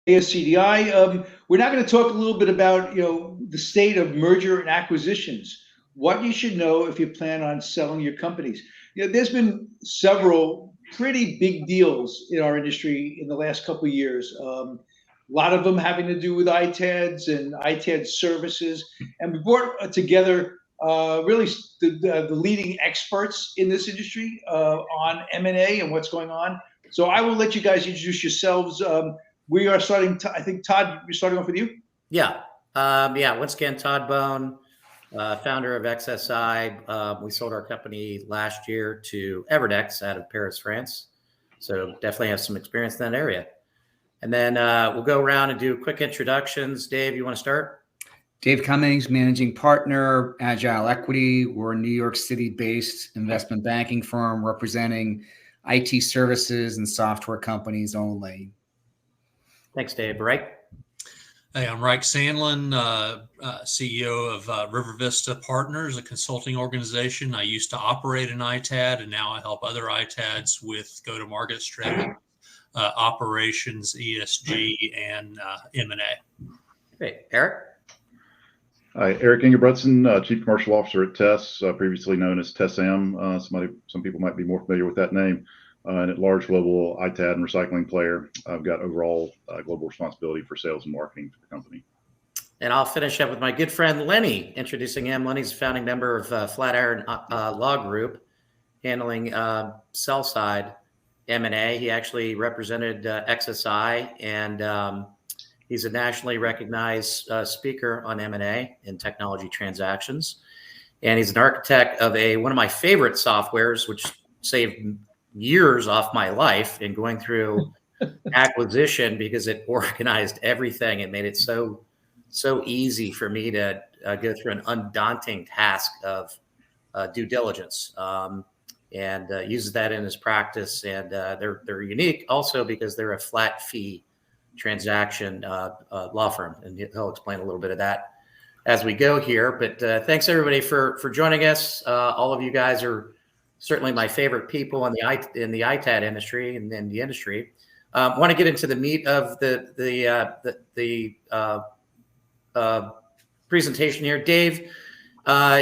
ASCDI. We're now going to talk a little bit about the state of merger and acquisitions. What you should know if you plan on selling your companies. There's been several pretty big deals in our industry in the last couple of years. A lot of them having to do with ITADs and ITAD services, and we brought together really the leading experts in this industry on M&A and what's going on. So I will let you guys introduce yourselves. We are starting. I think Todd, we're starting off with you. Yeah. Once again, Todd Bone, founder of XSI. We sold our company last year to Everdex out of Paris, France. So definitely have some experience in that area. And then we'll go around and do quick introductions. Dave, you want to start? Dave Cummings, managing partner, Agile Equity. We're a New York City-based investment banking firm representing IT services and software companies only. Thanks, Dave. Rike? Hey, I'm Rike Sandlin, CEO of River Vista Partners, a consulting organization. I used to operate an ITAD, and now I help other ITADs with go-to-market strategy, operations, ESG, and M&A. Great. Eric? Hi, Eric Ingebretsen, Chief Commercial Officer at TESS, previously known as TESSAM. Some people might be more familiar with that name. And at large global ITAD and recycling player, I've got overall global responsibility for sales and marketing for the company. And I'll finish up with my good friend Lenny, introducing him. Lenny's a founding member of Flatiron Law Group, handling sell-side M&A. He actually represented XSI, and he's a nationally recognized speaker on M&A and technology transactions. And he's an architect of one of my favorite softwares, which saved years off my life in going through acquisition because it organized everything. It made it so easy for me to go through an undaunting task of due diligence, and uses that in his practice. And they're unique also because they're a flat fee transaction law firm, and he'll explain a little bit of that as we go here. But thanks everybody for joining us. All of you guys are certainly my favorite people in the ITAD industry and in the industry. Want to get into the meat of the presentation here. Dave,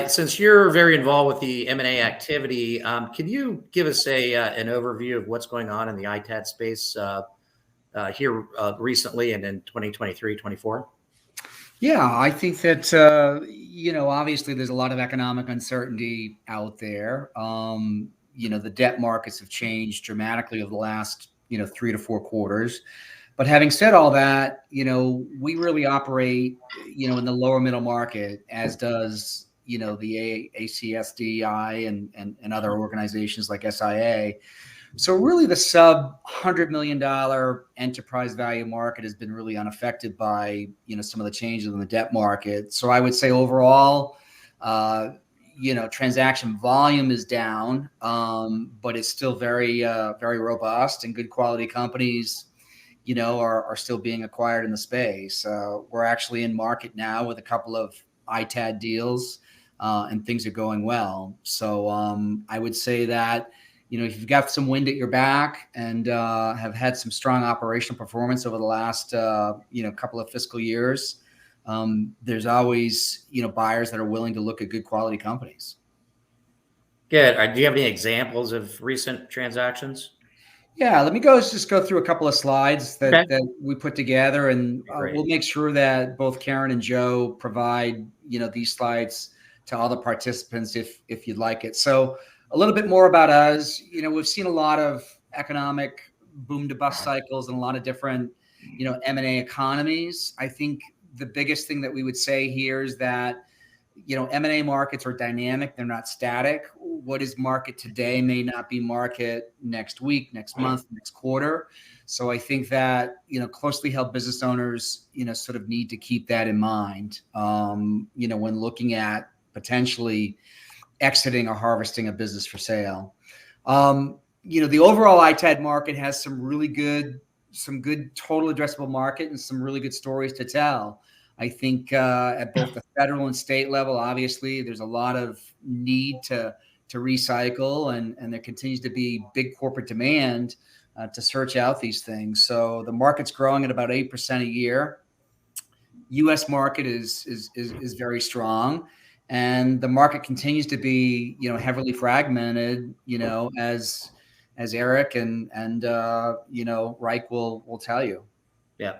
since you're very involved with the M&A activity, can you give us an overview of what's going on in the ITAD space here recently and in 2023, 24? Yeah, I think that, obviously there's a lot of economic uncertainty out there. The debt markets have changed dramatically over the last, 3 to 4 quarters. But having said all that, we really operate, in the lower middle market, as does, the ASCDI and other organizations like SIA. So really the sub $100 million enterprise value market has been really unaffected by, some of the changes in the debt market. So I would say overall, transaction volume is down, but it's still very, very robust, and good quality companies, are still being acquired in the space. We're actually in market now with a couple of ITAD deals, and things are going well. So I would say that, if you've got some wind at your back and have had some strong operational performance over the last, couple of fiscal years, there's always, buyers that are willing to look at good quality companies. Good. Do you have any examples of recent transactions? Yeah, let me just go through a couple of slides that we put together, and we'll make sure that both Karen and Joe provide, these slides to all the participants if you'd like it. So a little bit more about us. We've seen a lot of economic boom to bust cycles and a lot of different, M&A economies. I think the biggest thing that we would say here is that, M&A markets are dynamic. They're not static. What is market today may not be market next week, next month, next quarter. So I think that, closely held business owners, sort of need to keep that in mind, when looking at potentially exiting or harvesting a business for sale. The overall ITAD market has some good total addressable market and some really good stories to tell. I think at both the federal and state level, obviously, there's a lot of need to recycle, and there continues to be big corporate demand to search out these things. So the market's growing at about 8% a year. U.S. market is very strong, and the market continues to be, heavily fragmented, as Eric and Rike will tell you. Yeah,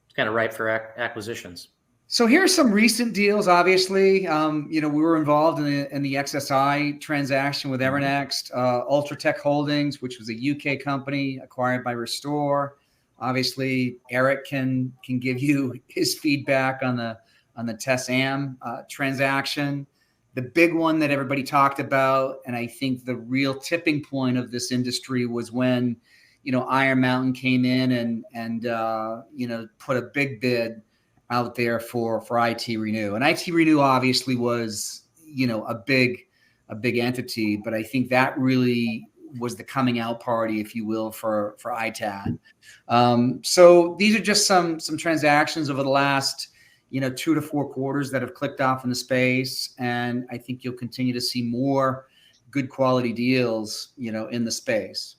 it's kind of ripe for acquisitions. So here's some recent deals. Obviously, we were involved in the XSI transaction with Evernext, Ultratech Holdings, which was a UK company acquired by Restore. Obviously, Eric can give you his feedback on the TESAM transaction. The big one that everybody talked about, and I think the real tipping point of this industry, was when Iron Mountain came in and put a big bid out there for IT Renew. And IT Renew obviously was, a big entity, but I think that really was the coming out party, if you will, for ITAD. So these are just some transactions over the last, 2 to 4 quarters that have clicked off in the space. And I think you'll continue to see more good quality deals, in the space.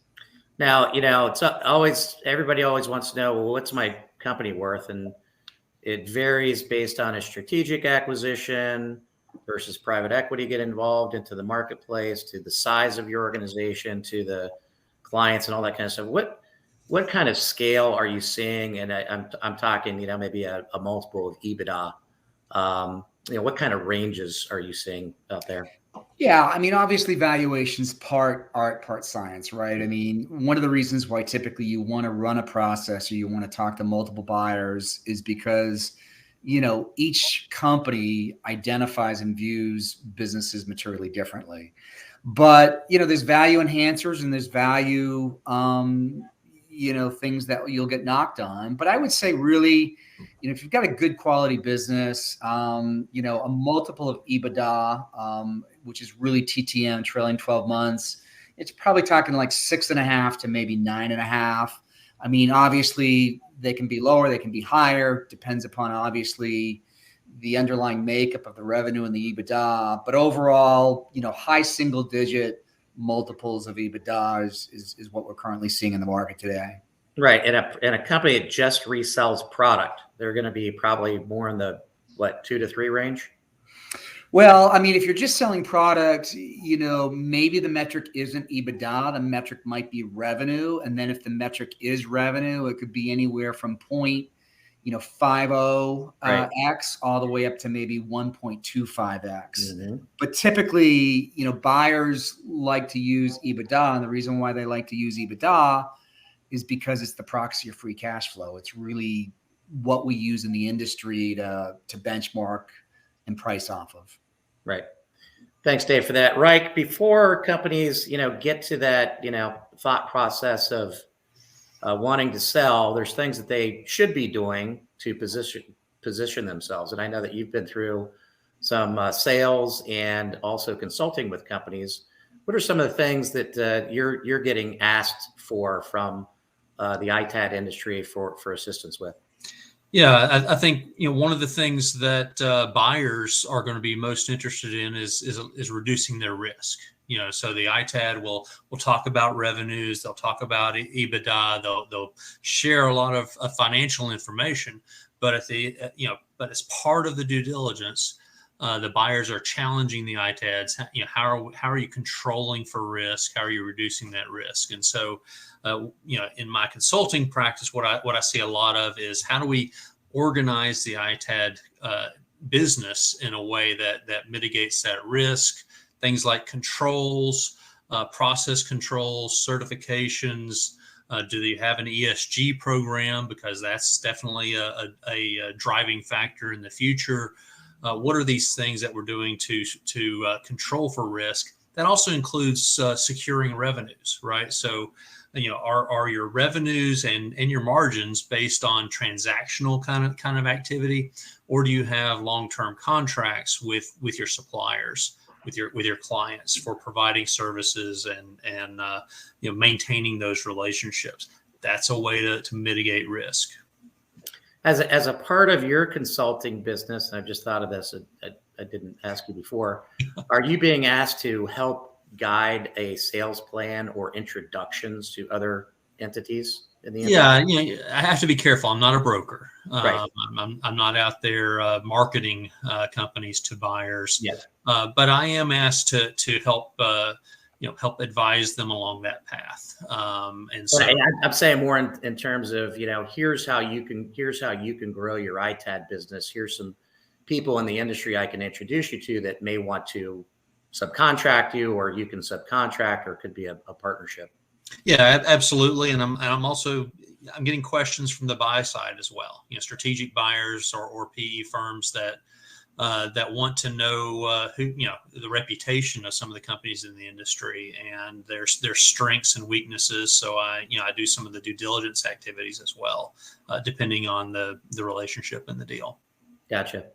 Now, it's always, everybody always wants to know, well, what's my company worth? And it varies based on a strategic acquisition versus private equity get involved into the marketplace, to the size of your organization, to the clients and all that kind of stuff. What kind of scale are you seeing? And I'm talking, maybe a multiple of EBITDA. What kind of ranges are you seeing out there? Yeah, I mean, obviously valuation's part art, part science, right? I mean, one of the reasons why typically you want to run a process or you want to talk to multiple buyers is because, each company identifies and views businesses materially differently. But, there's value enhancers and there's value, things that you'll get knocked on. But I would say really, if you've got a good quality business, a multiple of EBITDA, which is really TTM, trailing 12 months, it's probably talking like 6.5 to maybe 9.5. I mean, obviously they can be lower, they can be higher, depends upon obviously the underlying makeup of the revenue and the EBITDA. But overall, high single digit multiples of EBITDA is what we're currently seeing in the market today. Right. And a company that just resells product, they're going to be probably more in the 2 to 3 range. Well, I mean, if you're just selling product, maybe the metric isn't EBITDA, the metric might be revenue. And then if the metric is revenue, it could be anywhere from 0.50 x all the way up to maybe 1.25x. Mm-hmm. But typically, buyers like to use EBITDA, and the reason why they like to use EBITDA is because it's the proxy of free cash flow. It's really what we use in the industry to benchmark and price off of. Right. Thanks, Dave, for that. Rike, before companies, get to that, thought process of wanting to sell, there's things that they should be doing to position themselves. And I know that you've been through some sales and also consulting with companies. What are some of the things that you're getting asked for from the ITAD industry for assistance with? Yeah, I think one of the things that buyers are going to be most interested in is reducing their risk. So the ITAD will talk about revenues, they'll talk about EBITDA, they'll share a lot of financial information, but but as part of the due diligence, the buyers are challenging the ITADs. How are you controlling for risk? How are you reducing that risk? And so, in my consulting practice, what I see a lot of is how do we organize the ITAD business in a way that mitigates that risk? Things like controls, process controls, certifications. Do they have an ESG program? Because that's definitely a driving factor in the future. What are these things that we're doing to control for risk? That also includes securing revenues, right? So, are your revenues and your margins based on transactional kind of activity, or do you have long-term contracts with your suppliers, with your clients for providing services and maintaining those relationships? That's a way to mitigate risk. As a part of your consulting business, and I've just thought of this, I didn't ask you before, are you being asked to help guide a sales plan or introductions to other entities in the Yeah, industry? I have to be careful. I'm not a broker. Right. I'm not out there marketing companies to buyers. Yeah. But I am asked to help help advise them along that path. And so I'm saying more in terms of, here's how you can grow your ITAD business. Here's some people in the industry I can introduce you to that may want to subcontract you, or you can subcontract, or it could be a partnership. yeah, absolutely. And I'm getting questions from the buy side as well. Strategic buyers or PE firms that want to know who the reputation of some of the companies in the industry and their strengths and weaknesses. So I do some of the due diligence activities as well, depending on the relationship and the deal. Gotcha.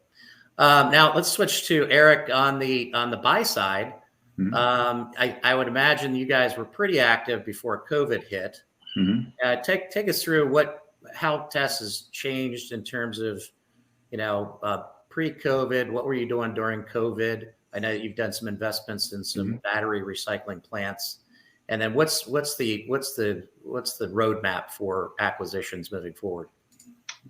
Now let's switch to Eric on the buy side. Mm-hmm. I would imagine you guys were pretty active before COVID hit. Mm-hmm. Take us through how TESS has changed in terms of, pre-COVID. What were you doing during COVID? I know that you've done some investments in some battery recycling plants. And then what's the roadmap for acquisitions moving forward?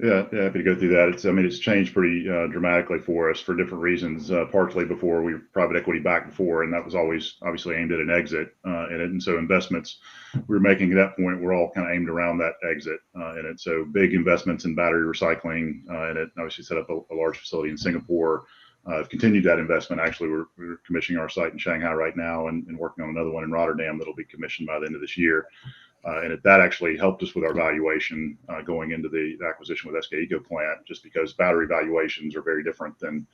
Yeah, happy to go through that. It's changed pretty dramatically for us for different reasons. Partially before we were private equity backed before, and that was always obviously aimed at an exit in it. And so investments we were making at that point were all kind of aimed around that exit in it. So big investments in battery recycling in it. Obviously set up a large facility in Singapore. Continued that investment. Actually, we're commissioning our site in Shanghai right now and working on another one in Rotterdam that'll be commissioned by the end of this year. And that actually helped us with our valuation going into the acquisition with SK Eco Plant, just because battery valuations are very different than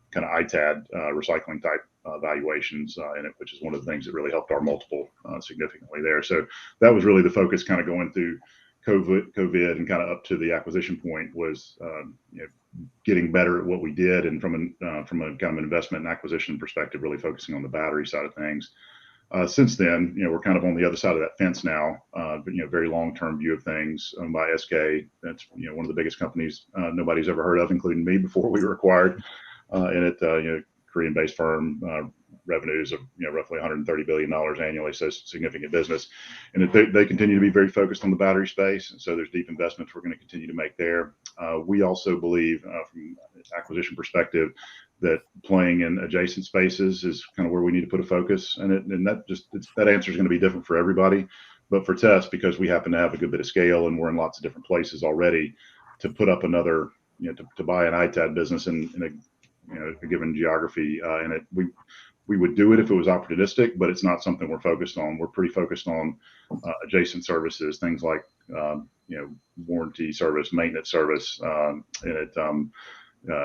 kind of ITAD recycling type valuations in it, which is one of the things that really helped our multiple significantly there. So that was really the focus kind of going through COVID and kind of up to the acquisition point was getting better at what we did, and from a kind of an investment and acquisition perspective, really focusing on the battery side of things. Since then, we're kind of on the other side of that fence now, but very long-term view of things owned by SK. That's one of the biggest companies nobody's ever heard of, including me, before we were acquired. In it, Korean-based firm, revenues of roughly $130 billion annually, so significant business. And they continue to be very focused on the battery space, and so there's deep investments we're going to continue to make there. We also believe, from an acquisition perspective, that playing in adjacent spaces is kind of where we need to put a focus, and that answer is going to be different for everybody. But for TESS, because we happen to have a good bit of scale and we're in lots of different places already, to put up another, to buy an ITAD business in a given geography, and we would do it if it was opportunistic, but it's not something we're focused on. We're pretty focused on adjacent services, things like warranty service, maintenance service,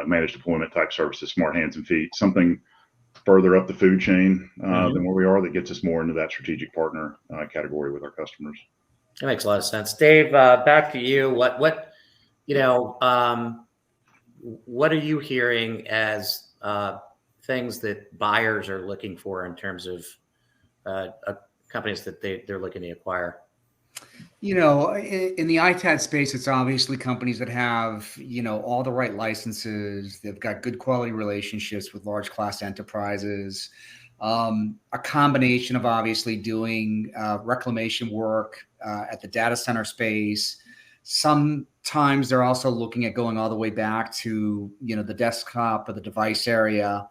managed deployment type services, smart hands and feet, something further up the food chain than where we are, that gets us more into that strategic partner category with our customers. That makes a lot of sense. Dave, back to you. What are you hearing as things that buyers are looking for in terms of companies that they're looking to acquire? In the ITAD space, it's obviously companies that have, all the right licenses. They've got good quality relationships with large class enterprises. A combination of obviously doing reclamation work at the data center space. Sometimes they're also looking at going all the way back to, the desktop or the device area,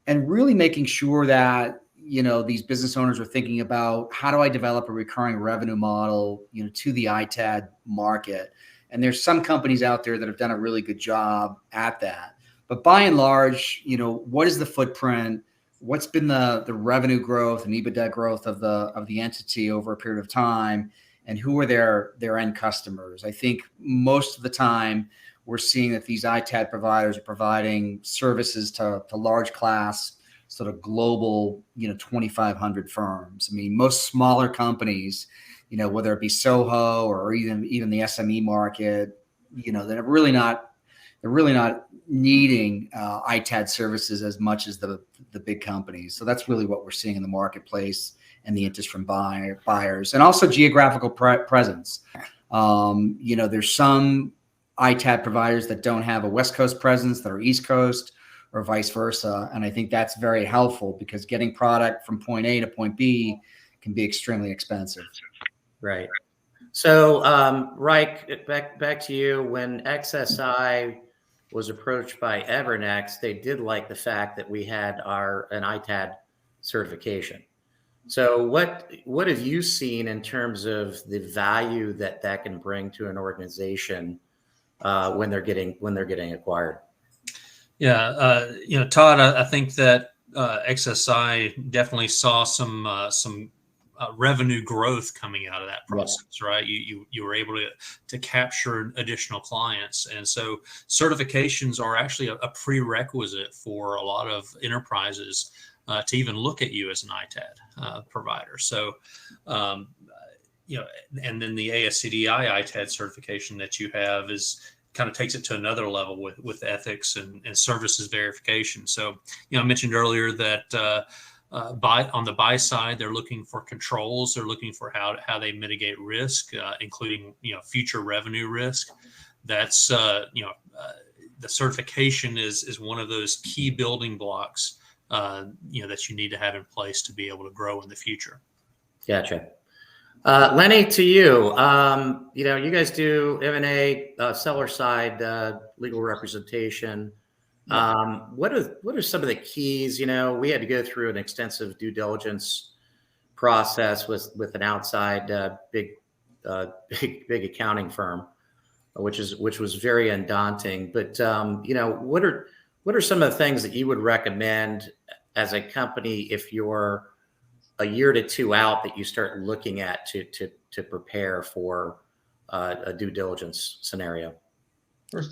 and really making sure that these business owners are thinking about, how do I develop a recurring revenue model, to the ITAD market? And there's some companies out there that have done a really good job at that. But by and large, what is the footprint? What's been the revenue growth and EBITDA growth of the entity over a period of time? And who are their end customers? I think most of the time we're seeing that these ITAD providers are providing services to large class, sort of global, 2,500 firms. I mean, most smaller companies, whether it be Soho or even the SME market, they're really not needing ITAD services as much as the big companies. So that's really what we're seeing in the marketplace, and the interest from buyers, and also geographical presence. There's some ITAD providers that don't have a West Coast presence, that are East Coast, or vice versa. And I think that's very helpful, because getting product from point A to point B can be extremely expensive. Right. So, Rike, back to you. When XSI was approached by Evernext, they did like the fact that we had an ITAD certification. So, what have you seen in terms of the value that can bring to an organization when they're getting acquired? Yeah, Todd, I think that XSI definitely saw some revenue growth coming out of that process, right? You were able to capture additional clients, and so certifications are actually a prerequisite for a lot of enterprises to even look at you as an ITAD provider. So, and then the ASCDI ITAD certification that you have kind of takes it to another level with ethics and services verification. So, I mentioned earlier that on the buy side, they're looking for controls. They're looking for how they mitigate risk, including future revenue risk. That's the certification is one of those key building blocks that you need to have in place to be able to grow in the future. Gotcha. Lenny, to you, you guys do M&A, seller side, legal representation. What are some of the keys? We had to go through an extensive due diligence process with an outside big accounting firm, which was very undaunting. But what are some of the things that you would recommend as a company if you're a year to two out that you start looking at to prepare for a due diligence scenario? First,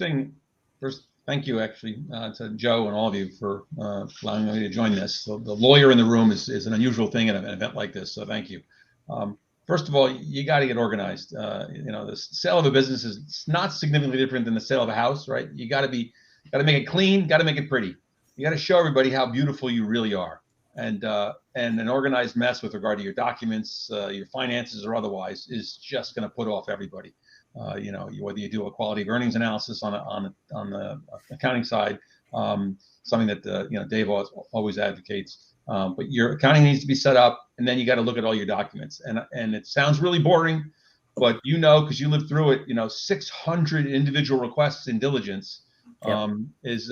thank you actually to Joe and all of you for allowing me to join this. So the lawyer in the room is an unusual thing at an event like this. So thank you. First of all, you got to get organized. The sale of a business is not significantly different than the sale of a house, right? You got to make it clean, got to make it pretty. You got to show everybody how beautiful you really are. And an organized mess with regard to your documents, your finances or otherwise is just going to put off everybody. Whether you do a quality of earnings analysis on the accounting side, something that Dave always advocates. But your accounting needs to be set up, and then you got to look at all your documents. And it sounds really boring, but because you lived through it, 600 individual requests in diligence was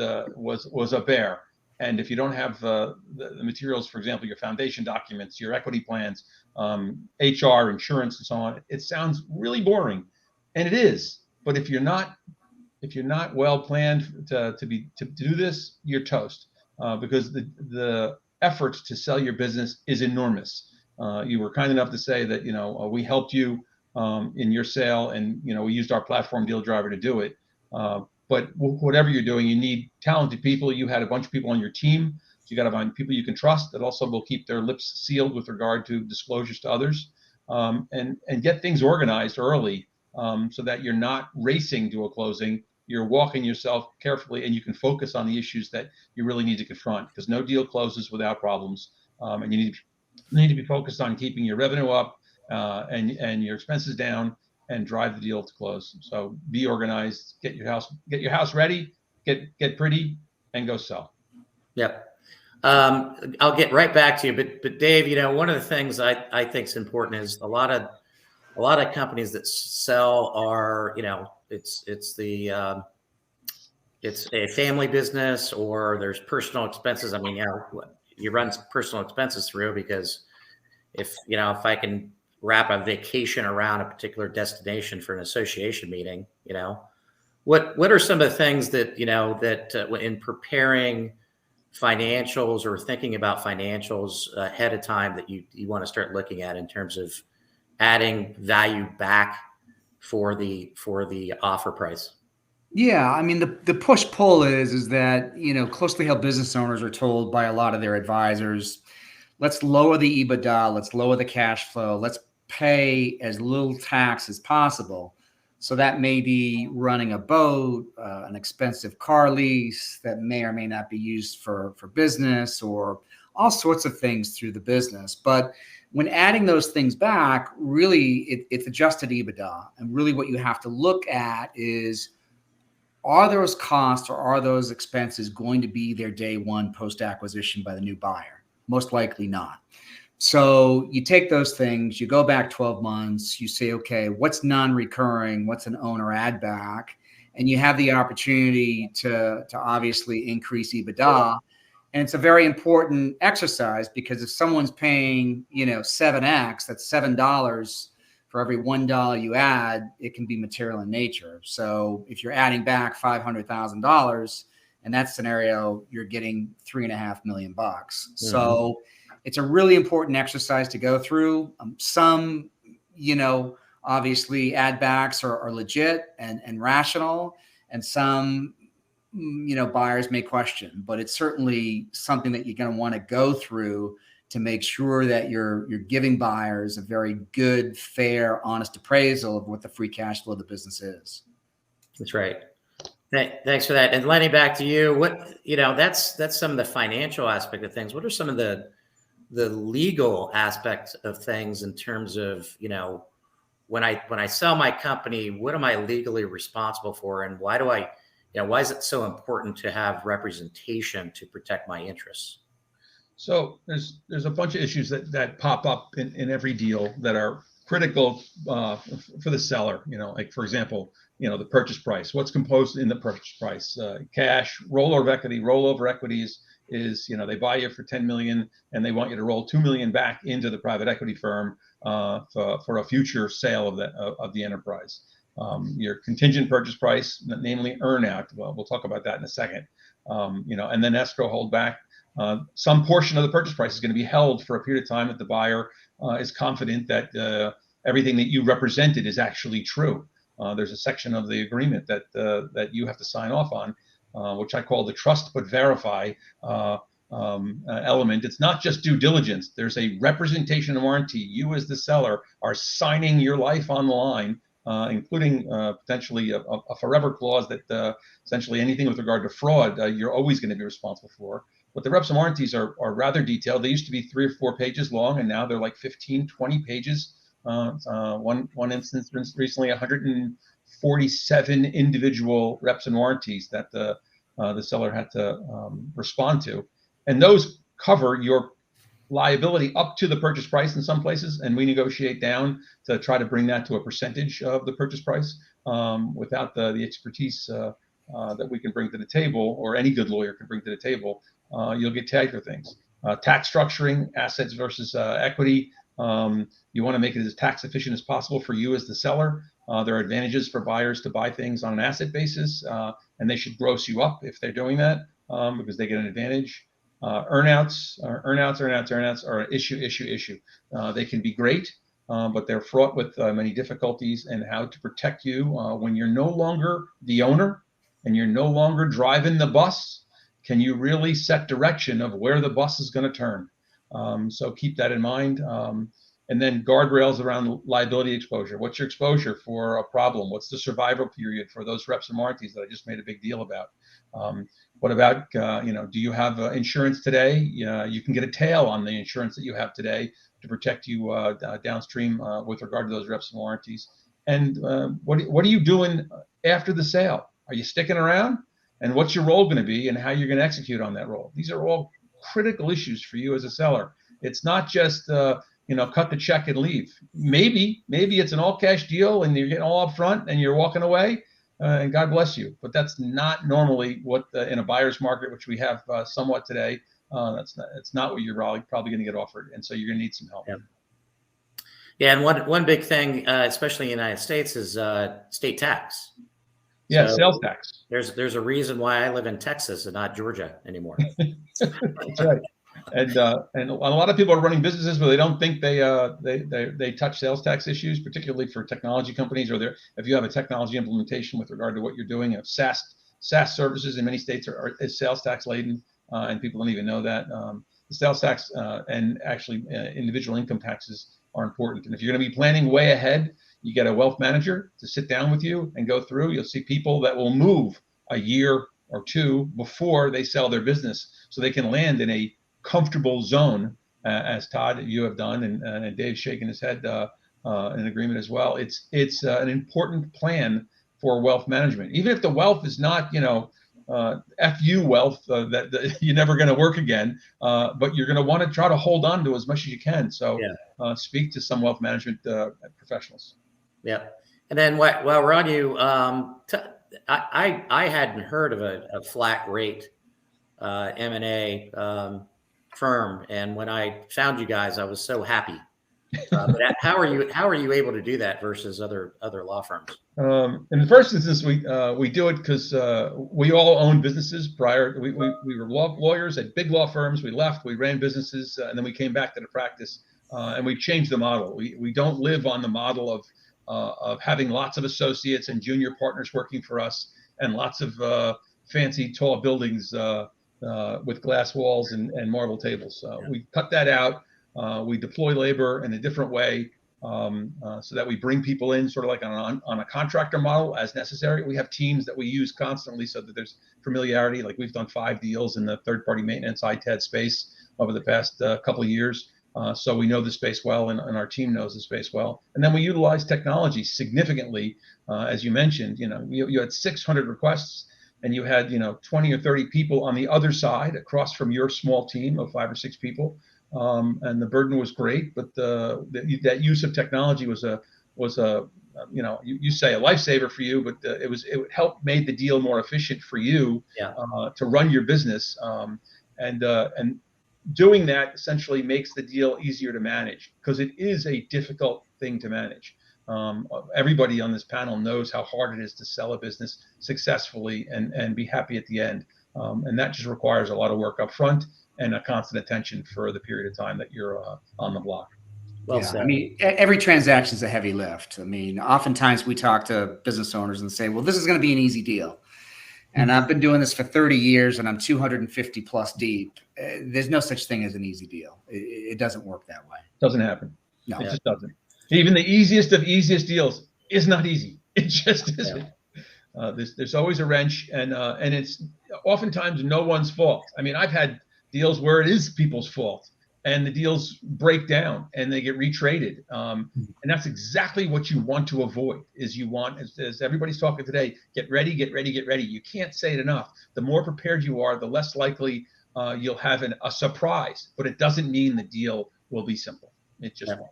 a bear. And if you don't have the materials, for example, your foundation documents, your equity plans, HR, insurance, and so on, it sounds really boring, and it is. But if you're not well planned to do this, you're toast, because the efforts to sell your business is enormous. You were kind enough to say that we helped you in your sale, and we used our platform Deal Driver to do it. But whatever you're doing, you need talented people. You had a bunch of people on your team. So you got to find people you can trust that also will keep their lips sealed with regard to disclosures to others, and get things organized early, so that you're not racing to a closing. You're walking yourself carefully, and you can focus on the issues that you really need to confront, because no deal closes without problems. And you need to be focused on keeping your revenue up and your expenses down, and drive the deal to close. So be organized, get your house ready, get pretty, and go sell. Yep. I'll get right back to you, but Dave, one of the things I think is important is a lot of companies that sell are, it's a family business, or there's personal expenses. I mean, you run personal expenses through, because if I can wrap a vacation around a particular destination for an association meeting, what are some of the things that in preparing financials or thinking about financials ahead of time that you want to start looking at in terms of adding value back for the offer price? Yeah, I mean, the push pull is that closely held business owners are told by a lot of their advisors, let's lower the EBITDA, let's lower the cash flow, let's pay as little tax as possible. So that may be running a boat, an expensive car lease that may or may not be used for business, or all sorts of things through the business. But when adding those things back, really it's adjusted EBITDA. And really what you have to look at is, are those costs or are those expenses going to be there day one post-acquisition by the new buyer? Most likely not. So you take those things, you go back 12 months, you say, okay, what's non-recurring, what's an owner add back, and you have the opportunity to obviously increase EBITDA. And it's a very important exercise, because if someone's paying, 7x, that's $7 for every $1 you add, it can be material in nature. So if you're adding back $500,000, in that scenario, you're getting $3.5 million. So it's a really important exercise to go through. Some, obviously add backs are legit and rational, and some, buyers may question, but it's certainly something that you're going to want to go through to make sure that you're giving buyers a very good, fair, honest appraisal of what the free cash flow of the business is. That's right. Thanks for that. And Lenny, back to you. What, that's some of the financial aspect of things. What are some of the legal aspects of things in terms of, when I sell my company, what am I legally responsible for, and why is it so important to have representation to protect my interests? So there's a bunch of issues that pop up in every deal that are critical for the seller. Like, for example, the purchase price. What's composed in the purchase price? Cash, rollover equity. Rollover equities is, they buy you for 10 million and they want you to roll 2 million back into the private equity firm for a future sale of the enterprise. Your contingent purchase price, namely earnout. Well, we'll talk about that in a second. And then escrow holdback. Some portion of the purchase price is going to be held for a period of time that the buyer is confident that everything that you represented is actually true. There's a section of the agreement that you have to sign off on, which I call the trust but verify element. It's not just due diligence. There's a representation and warranty. You as the seller are signing your life on the line, including potentially a forever clause that essentially anything with regard to fraud, you're always going to be responsible for. But the reps and warranties are rather detailed. They used to be 3 or 4 pages long, and now they're like 15, 20 pages. One instance recently, 147 individual reps and warranties that the seller had to respond to. And those cover your liability up to the purchase price in some places, and we negotiate down to try to bring that to a percentage of the purchase price without the expertise that we can bring to the table, or any good lawyer can bring to the table. You'll get tagged for things. Tax structuring, assets versus equity. You want to make it as tax efficient as possible for you as the seller. There are advantages for buyers to buy things on an asset basis, and they should gross you up if they're doing that because they get an advantage. Earnouts are an issue. They can be great, but they're fraught with many difficulties, and how to protect you when you're no longer the owner and you're no longer driving the bus. Can you really set direction of where the bus is going to turn? So keep that in mind. And then guardrails around liability exposure. What's your exposure for a problem? What's the survival period for those reps and warranties that I just made a big deal about? What about, do you have insurance today? You can get a tail on the insurance that you have today to protect you downstream with regard to those reps and warranties. And what are you doing after the sale? Are you sticking around? And what's your role going to be, and how you're going to execute on that role? These are all critical issues for you as a seller. It's not just cut the check and leave. Maybe it's an all cash deal and you're getting all up front and you're walking away, and God bless you. But that's not normally what in a buyer's market, which we have somewhat today. It's not what you're probably going to get offered, and so you're going to need some help. Yeah, and one big thing, especially in the United States, is state tax. Yeah, so sales tax. There's a reason why I live in Texas and not Georgia anymore. That's right. And a lot of people are running businesses where they don't think they touch sales tax issues, particularly for technology companies, or if you have a technology implementation with regard to what you're doing. SaaS services in many states is sales tax laden, and people don't even know that. The sales tax and actually individual income taxes are important. And if you're going to be planning way ahead, you get a wealth manager to sit down with you and go through. You'll see people that will move a year or two before they sell their business, so they can land in a comfortable zone, as Todd, you have done, and Dave's shaking his head in agreement as well. It's an important plan for wealth management. Even if the wealth is not FU wealth that you're never going to work again, but you're going to want to try to hold on to as much as you can. So speak to some wealth management professionals. Yeah. And then while we're on you, I hadn't heard of a flat rate M&A firm, and when I found you guys, I was so happy. But how are you able to do that versus other law firms? In the first instance, we do it because we all owned businesses prior. We were lawyers at big law firms. We left, we ran businesses, and then we came back to the practice, and we've changed the model. We don't live on the model of having lots of associates and junior partners working for us and lots of fancy tall buildings with glass walls and marble tables. We cut that out. We deploy labor in a different way. So that we bring people in sort of like on a contractor model as necessary. We have teams that we use constantly so that there's familiarity. Like we've done 5 deals in the third-party maintenance ITAD space over the past couple of years. So we know the space well, and our team knows the space well. And then we utilize technology significantly. As you mentioned, you had 600 requests, and you had 20 or 30 people on the other side across from your small team of 5 or 6 people. And the burden was great, but that use of technology was a you say a lifesaver for you, but it helped made the deal more efficient for you to run your business. And doing that essentially makes the deal easier to manage because it is a difficult thing to manage. Everybody on this panel knows how hard it is to sell a business successfully and be happy at the end. And that just requires a lot of work up front and a constant attention for the period of time that you're on the block. Well said. I mean, every transaction is a heavy lift. I mean, oftentimes we talk to business owners and say, well, this is going to be an easy deal. And I've been doing this for 30 years and I'm 250 plus deep. There's no such thing as an easy deal. It doesn't work that way. Doesn't happen. No, it just doesn't. Even the easiest of easiest deals is not easy. It just isn't. There's always a wrench, and it's oftentimes no one's fault. I mean, I've had deals where it is people's fault and the deals break down and they get retraded. And that's exactly what you want to avoid is you want, as everybody's talking today, get ready, get ready, get ready. You can't say it enough. The more prepared you are, the less likely you'll have a surprise, but it doesn't mean the deal will be simple. It just won't.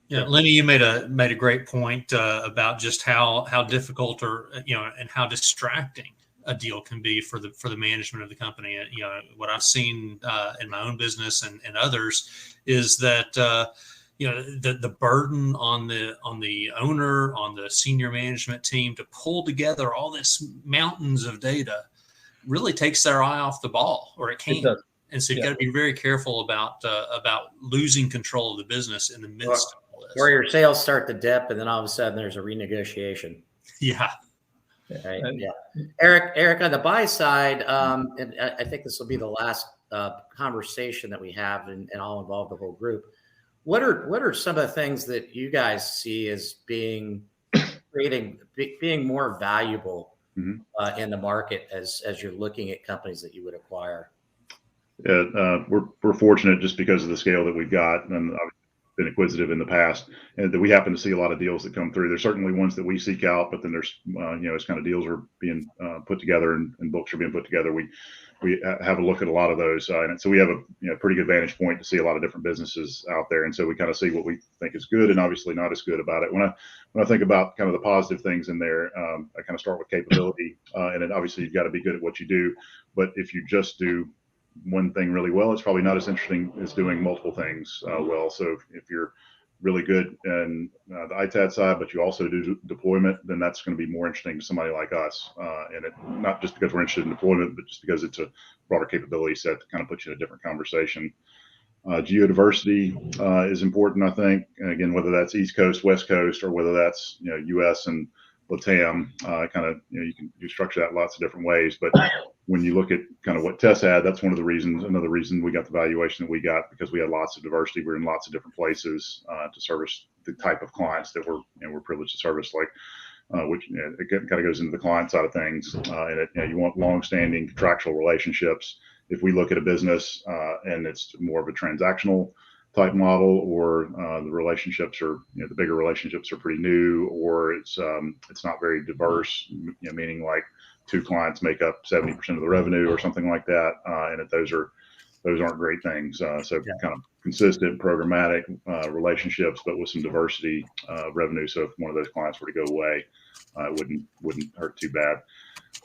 Yeah, Lenny, you made a great point about just how difficult and how distracting a deal can be for the management of the company. What I've seen in my own business and others is that the burden on the owner, on the senior management team to pull together all this mountains of data really takes their eye off the ball, or it can. And so you've got to be very careful about losing control of the business in the midst of all this. Where your sales start to dip, and then all of a sudden there's a renegotiation. Yeah. Right. Yeah. Eric, on the buy side, and I think this will be the last conversation that we have, and I'll involve the whole group. What are some of the things that you guys see as being more valuable in the market as you're looking at companies that you would acquire? Yeah, we're fortunate just because of the scale that we've got, and I've been inquisitive in the past, and that we happen to see a lot of deals that come through. There's certainly ones that we seek out, but then there's as kind of deals are being put together and books are being put together. We have a look at a lot of those, and so we have a pretty good vantage point to see a lot of different businesses out there, and so we kind of see what we think is good and obviously not as good about it. When I think about kind of the positive things in there, I kind of start with capability, and then obviously you've got to be good at what you do. But if you just do one thing really well, it's probably not as interesting as doing multiple things well. So if you're really good in the ITAD side, but you also do deployment, then that's going to be more interesting to somebody like us. And it not just because we're interested in deployment, but just because it's a broader capability set to kind of put you in a different conversation. Geodiversity is important, I think. And again, whether that's East Coast, West Coast, or whether that's US and LATAM, you can structure that lots of different ways. But when you look at kind of what Tess had, that's one of the reasons, another reason we got the valuation that we got, because we had lots of diversity. We're in lots of different places to service the type of clients that we're privileged to service, which it kind of goes into the client side of things. And you want long-standing contractual relationships. If we look at a business and it's more of a transactional type model, or the relationships are, the bigger relationships are pretty new, or it's not very diverse, meaning like two clients make up 70% of the revenue or something like that, and that those aren't great things. So kind of consistent programmatic relationships, but with some diversity revenue. So if one of those clients were to go away, it wouldn't hurt too bad.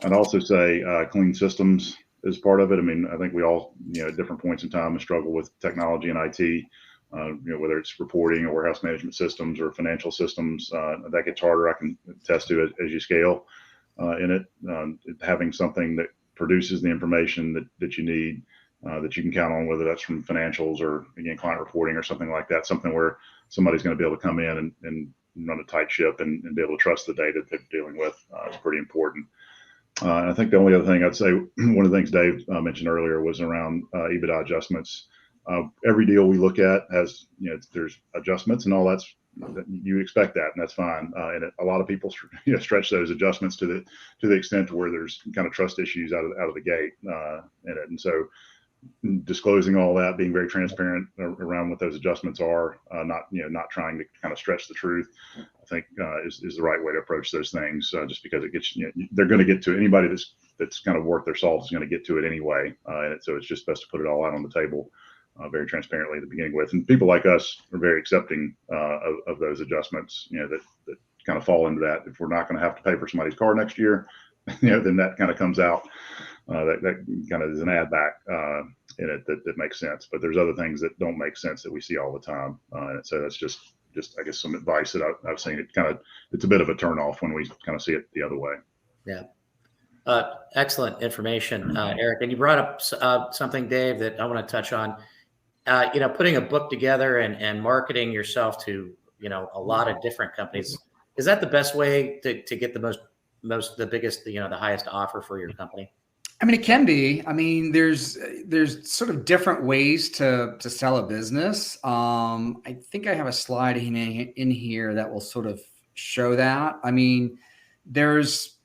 I'd also say clean systems is part of it. I mean, I think we all, at different points in time struggle with technology and IT, whether it's reporting or warehouse management systems or financial systems, that gets harder. I can attest to it as you scale in it. Having something that produces the information that you need, that you can count on, whether that's from financials or, again, client reporting or something like that, something where somebody's going to be able to come in and run a tight ship and be able to trust the data that they're dealing with is pretty important. And I think the only other thing I'd say, one of the things Dave mentioned earlier was around EBITDA adjustments. Every deal we look at has, there's adjustments and all you expect that, and that's fine. And a lot of people stretch those adjustments to the extent to where there's kind of trust issues out of the gate in it. And so disclosing all that, being very transparent around what those adjustments are, not trying to kind of stretch the truth, I think is the right way to approach those things. Just because it gets, they're going to get to anybody that's kind of worth their salt is going to get to it anyway, and so it's just best to put it all out on the table very transparently at the beginning with. And people like us are very accepting of those adjustments, that kind of fall into that. If we're not going to have to pay for somebody's car next year, then that kind of comes out. That kind of is an add back in it that makes sense. But there's other things that don't make sense that we see all the time. And so that's just I guess some advice that I've seen. It's a bit of a turnoff when we kind of see it the other way. Yeah. Excellent information, Eric. And you brought up something, Dave, that I want to touch on. Putting a book together and marketing yourself to, a lot of different companies. Is that the best way to get the biggest, the highest offer for your company? I mean, it can be. I mean, there's sort of different ways to sell a business. I think I have a slide in here that will sort of show that. I mean, there's,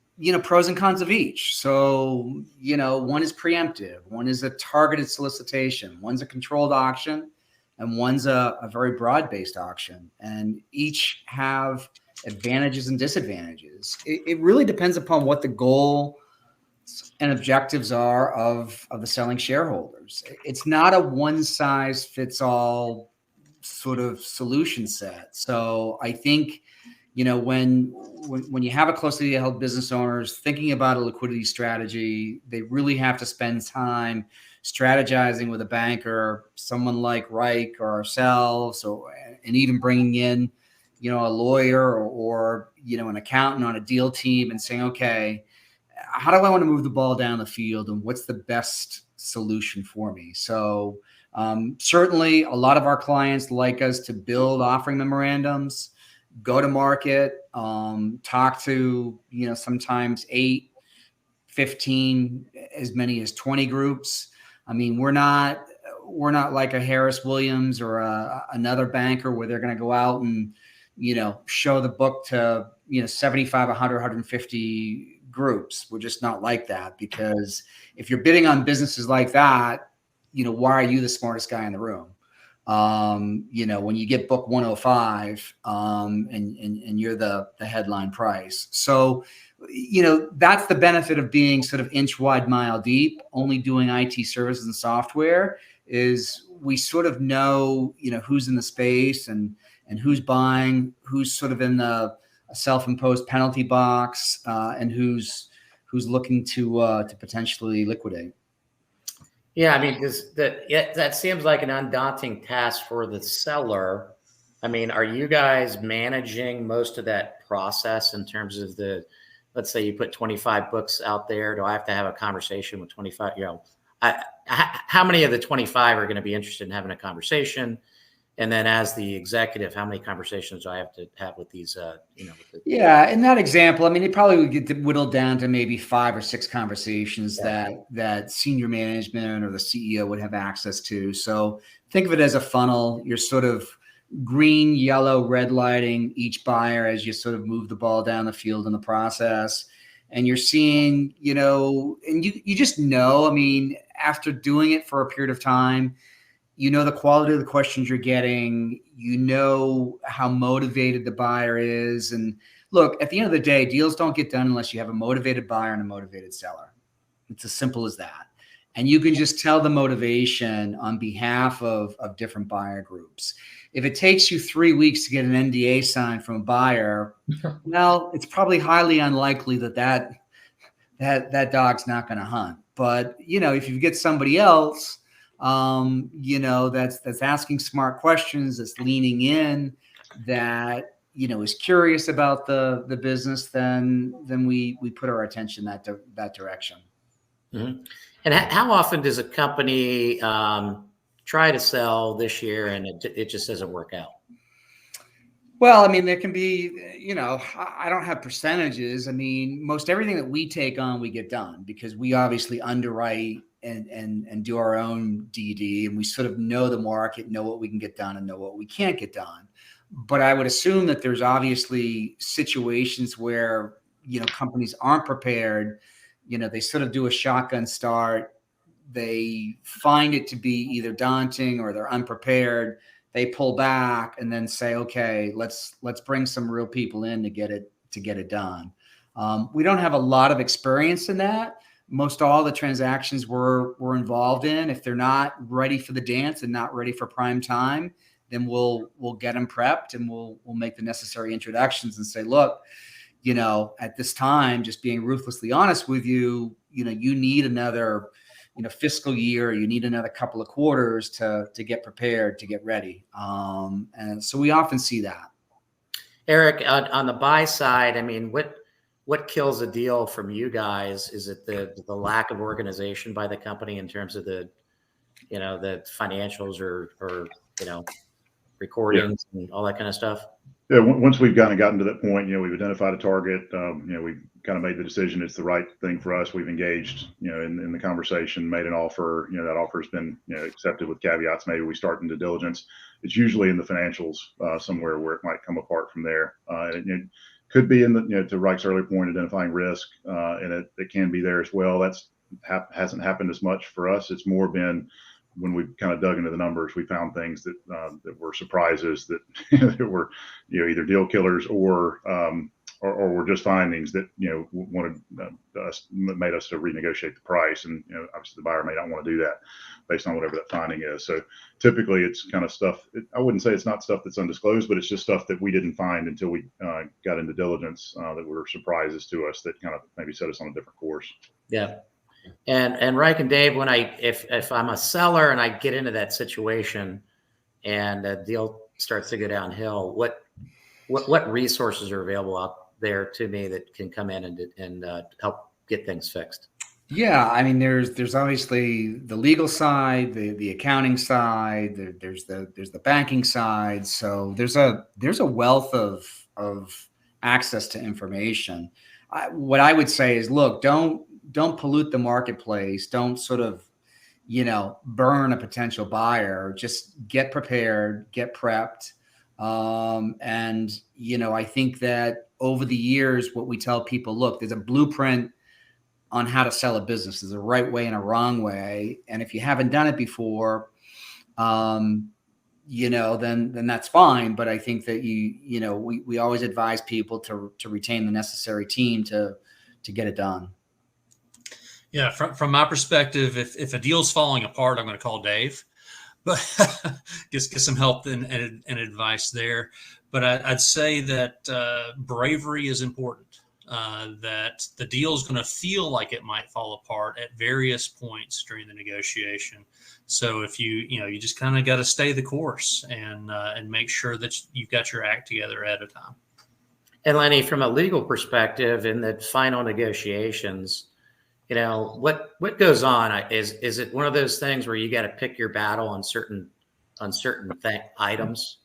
pros and cons of each. So, one is preemptive, one is a targeted solicitation, one's a controlled auction, and one's a very broad-based auction. And each have advantages and disadvantages. It really depends upon what the goal and objectives are of the selling shareholders. It's not a one size fits all sort of solution set. So I think, when you have a closely held business owners thinking about a liquidity strategy, they really have to spend time strategizing with a banker, someone like Rike or ourselves, and even bringing in, a lawyer or an accountant on a deal team and saying, okay, how do I want to move the ball down the field and what's the best solution for me? So certainly a lot of our clients like us to build offering memorandums, go to market, talk to, sometimes 8, 15, as many as 20 groups. I mean, we're not like a Harris Williams or another banker where they're going to go out and, show the book to, 75, 100, 150 groups. We're just not like that, because if you're bidding on businesses like that, why are you the smartest guy in the room? When you get book 105 and you're the headline price. So, that's the benefit of being sort of inch wide, mile deep, only doing IT services and software, is we sort of know, who's in the space and who's buying, who's sort of in the self-imposed penalty box, and who's looking to potentially liquidate. Yeah, I mean, that seems like an undaunting task for the seller. I mean, are you guys managing most of that process in terms of let's say you put 25 books out there. Do I have to have a conversation with 25? How many of the 25 are going to be interested in having a conversation? And then as the executive, how many conversations do I have to have with these, Yeah, in that example, I mean, it probably would get whittled down to maybe 5 or 6 conversations that senior management or the CEO would have access to. So think of it as a funnel. You're sort of green, yellow, red lighting each buyer as you sort of move the ball down the field in the process. And you're seeing, and you just know, I mean, after doing it for a period of time, the quality of the questions you're getting, how motivated the buyer is. And look, at the end of the day, deals don't get done unless you have a motivated buyer and a motivated seller. It's as simple as that. And you can just tell the motivation on behalf of different buyer groups. If it takes you 3 weeks to get an NDA signed from a buyer, well, it's probably highly unlikely that dog's not going to hunt. But, if you get somebody else, that's asking smart questions, that's leaning in, that, is curious about the business, then we put our attention that direction. Mm-hmm. And how often does a company try to sell this year and it just doesn't work out? Well, I mean, there can be, I don't have percentages. I mean, most everything that we take on, we get done, because we obviously underwrite and do our own DD, and we sort of know the market, know what we can get done and know what we can't get done. But I would assume that there's obviously situations where, companies aren't prepared. They sort of do a shotgun start. They find it to be either daunting or they're unprepared. They pull back and then say, okay, let's bring some real people in to get it done. We don't have a lot of experience in that. Most all the transactions we're involved in, if they're not ready for the dance and not ready for prime time, then we'll get them prepped and we'll make the necessary introductions and say, look, at this time, just being ruthlessly honest with you, you need another, fiscal year, you need another couple of quarters to get prepared, to get ready. And so we often see that. Eric, on the buy side, I mean, what kills a deal from you guys? Is it the lack of organization by the company in terms of the financials or recordings and all that kind of stuff? Yeah, once we've kind of gotten to that point, we've identified a target, we've kind of made the decision it's the right thing for us. We've engaged, in the conversation, made an offer, that offer has been, accepted with caveats. Maybe we start in due diligence. It's usually in the financials somewhere where it might come apart from there. It could be in to Rike's earlier point, identifying risk, and it can be there as well. That's hasn't happened as much for us. It's more been when we've kind of dug into the numbers, we found things that were surprises, that that were either deal killers or were just findings that wanted made us to renegotiate the price, and obviously the buyer may not want to do that based on whatever that finding is. So typically it's kind of stuff. I wouldn't say it's not stuff that's undisclosed, but it's just stuff that we didn't find until we got into diligence that were surprises to us that kind of maybe set us on a different course. Yeah. And Rike and Dave, if I'm a seller and I get into that situation and a deal starts to go downhill, what resources are available out there to me that can come in and help get things fixed? Yeah, I mean, there's obviously the legal side, the accounting side, there's the banking side. So there's a wealth of access to information. What I would say is, look, don't pollute the marketplace. Don't sort of, burn a potential buyer. Just get prepared, get prepped. And, I think that over the years, what we tell people, look, there's a blueprint on how to sell a business. There's a right way and a wrong way. And if you haven't done it before, then that's fine. But I think that we always advise people to retain the necessary team to get it done. Yeah, from my perspective, if a deal's falling apart, I'm going to call Dave, but just get some help and advice there. But I'd say that bravery is important. That the deal is going to feel like it might fall apart at various points during the negotiation. So if you just kind of got to stay the course and make sure that you've got your act together at a time. And Lenny, from a legal perspective, in the final negotiations, what goes on? Is it one of those things where you got to pick your battle on certain items?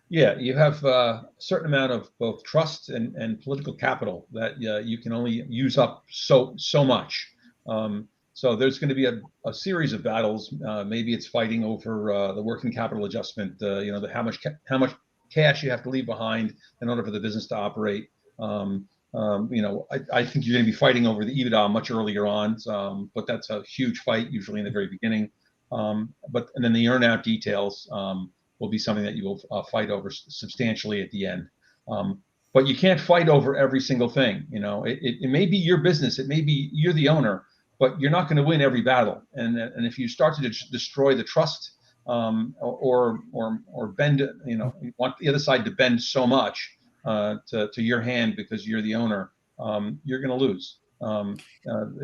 Yeah, you have a certain amount of both trust and political capital that you can only use up so much. So there's going to be a series of battles. Maybe it's fighting over the working capital adjustment. How much cash you have to leave behind in order for the business to operate. I think you're going to be fighting over the EBITDA much earlier on, but that's a huge fight usually in the very beginning. And then the earn-out details will be something that you will fight over substantially at the end. but you can't fight over every single thing. You know, it may be your business, it may be you're the owner, but you're not going to win every battle. And if you start to destroy the trust, or bend, you know, you want the other side to bend so much to your hand because you're the owner, you're going to lose.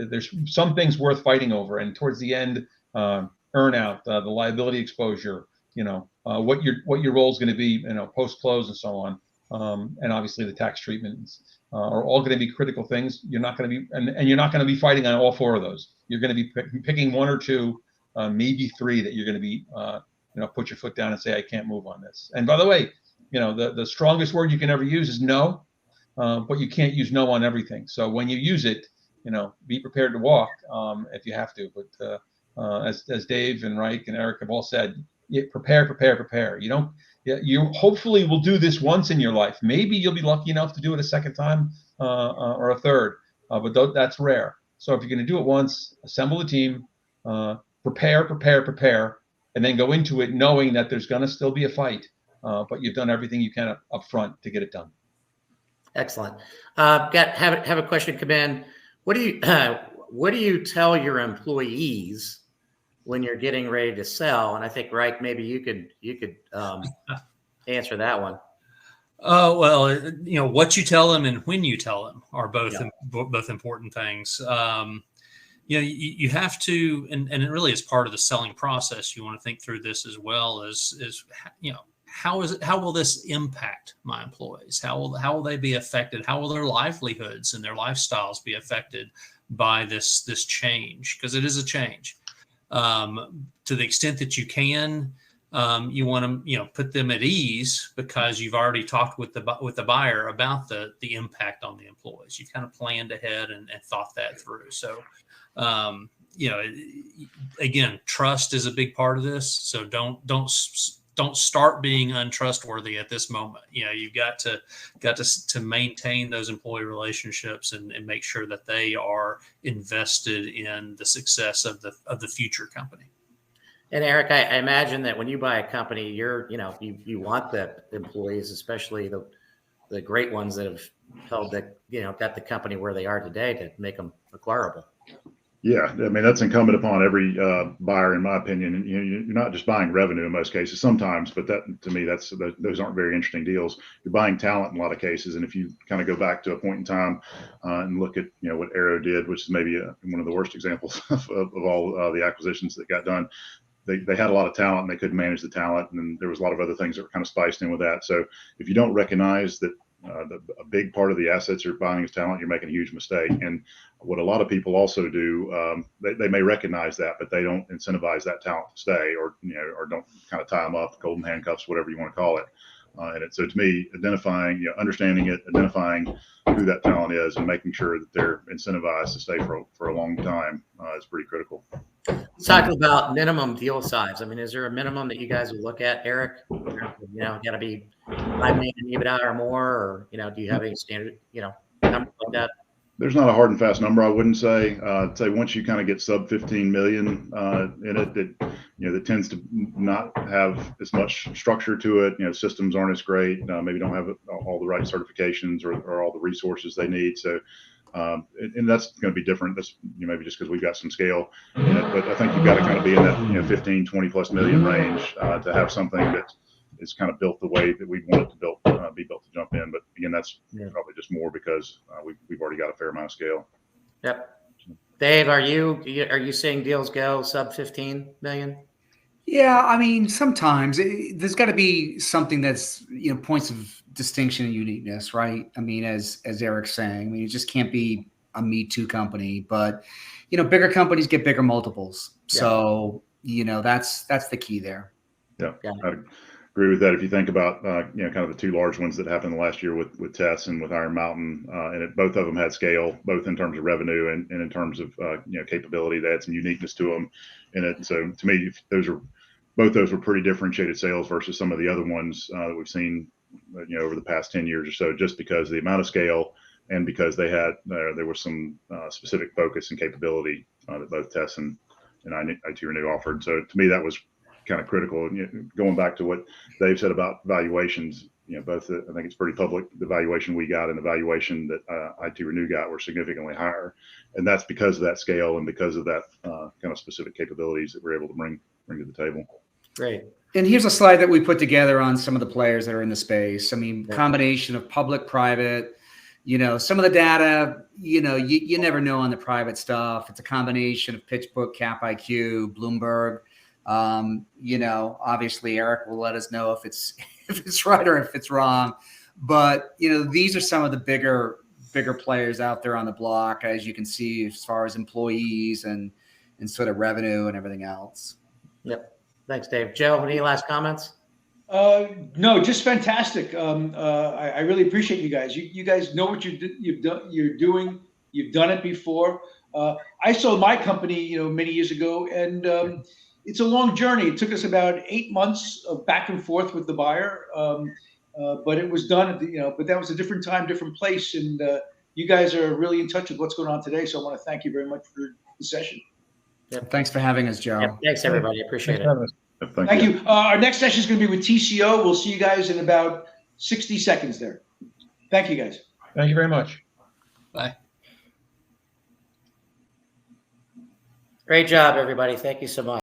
There's some things worth fighting over, and towards the end, earn out, the liability exposure, you know, what your role is going to be, you know, post close and so on, and obviously the tax treatments are all going to be critical things. You're not going to be, and you're not going to be fighting on all four of those. You're going to be picking one or two, maybe three that you're going to be, you know, put your foot down and say, I can't move on this. And by the way, you know, the strongest word you can ever use is no, but you can't use no on everything. So when you use it, you know, be prepared to walk if you have to. But as Dave and Rike and Eric have all said, prepare. You don't. You hopefully will do this once in your life. Maybe you'll be lucky enough to do it a second time or a third, but that's rare. So if you're going to do it once, assemble a team, prepare, and then go into it knowing that there's going to still be a fight, but you've done everything you can up front to get it done. Excellent. Have a question come in. What do you tell your employees when you're getting ready to sell? And I think, Rike, maybe you could answer that one. Oh, well, you know, what you tell them and when you tell them are both important things. You know, you have to, and it really is part of the selling process. You want to think through this as well as you know, how will this impact my employees? How will they be affected? How will their livelihoods and their lifestyles be affected by this change? Because it is a change. To the extent that you can, you want to, you know, put them at ease because you've already talked with the buyer about the impact on the employees. You've kind of planned ahead and thought that through. So, you know, again, trust is a big part of this. So don't start being untrustworthy at this moment. You know, you've got to maintain those employee relationships and make sure that they are invested in the success of the future company. And Eric, I imagine that when you buy a company, you want the employees, especially the great ones that have held got the company where they are today, to make them acquirable. Yeah, I mean, that's incumbent upon every buyer, in my opinion. And you're not just buying revenue in most cases, sometimes, but that, to me, those aren't very interesting deals. You're buying talent in a lot of cases. And if you kind of go back to a point in time and look at, you know, what Arrow did, which is maybe one of the worst examples of all the acquisitions that got done, they had a lot of talent and they couldn't manage the talent. And then there was a lot of other things that were kind of spiced in with that. So if you don't recognize that a big part of the assets you're buying is talent, you're making a huge mistake. And what a lot of people also do, they may recognize that, but they don't incentivize that talent to stay, or don't kind of tie them up, golden handcuffs, whatever you want to call it. So to me, identifying, understanding it, identifying who that talent is, and making sure that they're incentivized to stay for a long time is pretty critical. Let's talk about minimum deal size. I mean, is there a minimum that you guys would look at, Eric? Got to be $5 million EBITDA or more, or do you have any standard, number like that? There's not a hard and fast number, I wouldn't say. I'd say once you kind of get sub 15 million in it, that tends to not have as much structure to it. Systems aren't as great. Maybe don't have all the right certifications or all the resources they need. So, and that's going to be different. That's maybe just because we've got some scale in it, but I think you've got to kind of be in that 15, 20 plus million range to have something that is kind of built the way that we want it to be built to jump in. But again, that's probably just more because we've already got a fair amount of scale. Yep. Dave, are you seeing deals go sub 15 million? Yeah, I mean, sometimes there's got to be something that's points of distinction and uniqueness, right? I mean, as Eric's saying, I mean, it just can't be a Me Too company, but bigger companies get bigger multiples. Yeah. So that's the key there. Yeah. I'd agree with that. If you think about kind of the two large ones that happened last year with Tess and with Iron Mountain, and both of them had scale, both in terms of revenue and in terms of capability. They had some uniqueness to them in it. So to me, both those were pretty differentiated sales versus some of the other ones that we've seen over the past 10 years or so, just because of the amount of scale and because they had there was some specific focus and capability that both Tess and IT Renew offered. So to me, that was kind of critical. Going back to what Dave said about valuations, both, I think it's pretty public, the valuation we got and the valuation that IT Renew got were significantly higher. And that's because of that scale and because of that kind of specific capabilities that we're able to bring to the table. Great. And here's a slide that we put together on some of the players that are in the space. I mean, combination of public, private, some of the data, you never know on the private stuff. It's a combination of PitchBook, Cap IQ, Bloomberg. Obviously Eric will let us know if it's right or if it's wrong. But, these are some of the bigger players out there on the block, as you can see, as far as employees and sort of revenue and everything else. Yep. Thanks, Dave. Joe, any last comments? No, just fantastic. I really appreciate you guys. You guys know what you're doing. You've done it before. I sold my company, many years ago, and it's a long journey. It took us about 8 months of back and forth with the buyer, but it was done. But that was a different time, different place, and you guys are really in touch with what's going on today. So I want to thank you very much for the session. Yep. Thanks for having us, Joe. Yep. Thanks, everybody. Appreciate it. Thank you. Our next session is going to be with TCO. We'll see you guys in about 60 seconds there. Thank you, guys. Thank you very much. Bye. Great job, everybody. Thank you so much.